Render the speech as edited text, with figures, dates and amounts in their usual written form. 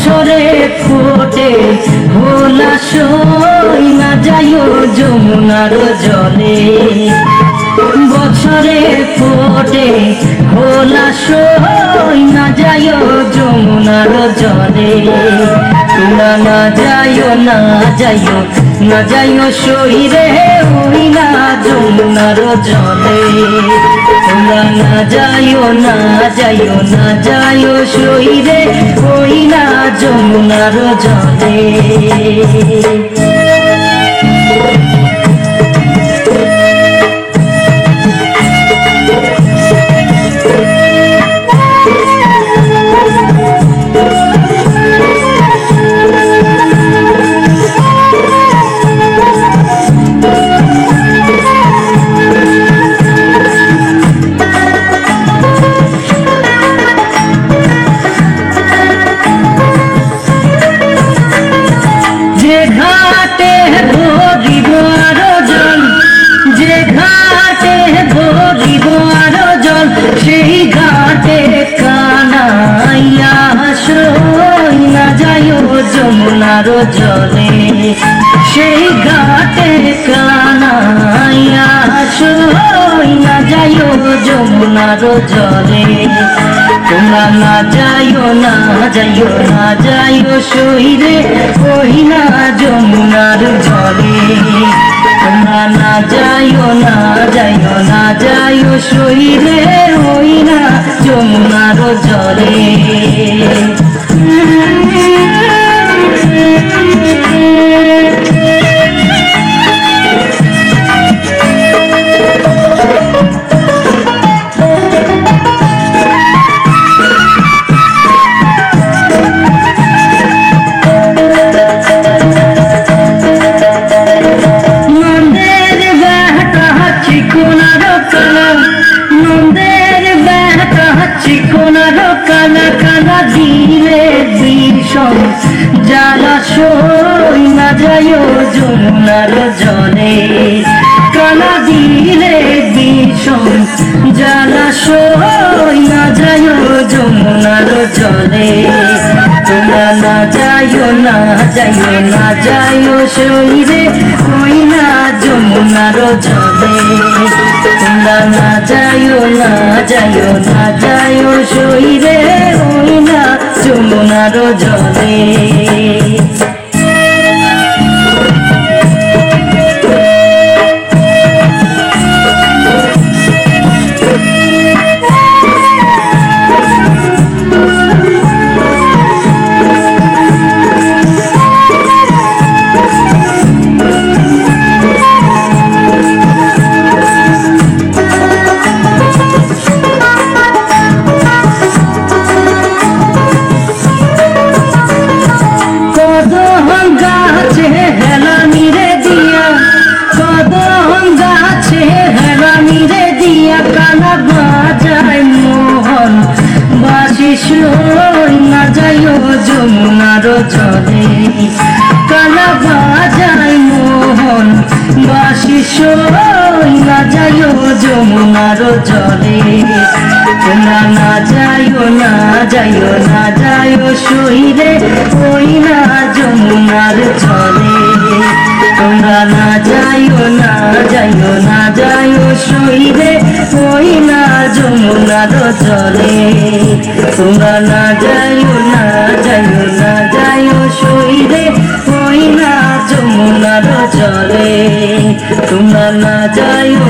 বছরে ফোটে হোলাসই না যাইও যমুনার জলে বছরে ফোটে হোলাসই না যাইও যমুনার জলে তোমরা না যাইও না যাইও না যাইও শরীরে ওই না যমুনার জলে তোমরা না যাইও না যাইও না যাইও শরীরে ওই না যমুনার জলে সেই ঘাটে কানাইয়া সই না যাইও যমুনার জলে সেই ঘাটে কানাইয়া সই না যাইও যমুনার জলে তোমরা না যাইও না যাইও না যাইও শহীদে ওই না যমুনার জলে তোমরা না যাইও না যাইও না যাইও শহীদে ওই না যমুনার জলে কানা কানা দিলে বিষম জলাশয় না যাইও যমুনার জলে কানা দিলে বিষম জলাশয় না যাইও যমুনার জলে তোমরা না যাইও না যাইও না যাইও শহীদে ওই না যমুনার জলে তোমরা না যাইও না যাইও না যাইও শহীদে ওই না যমুনার জলে না যাইও যমুনার জলে কালা বাজায় মোহন বাসি না যাইও যমুনার জলে তোমরা না যাইও না যাইও না যাইও শহীদে ওই না যমুনার জলে তোমরা না যাইও না যাইও না যাইও শহীদে ওই না যমুনার জলে তোমরা না যাইও না যাইও না যাইও শহীদে ওই না যমুনার জলে তোমরা না যাইও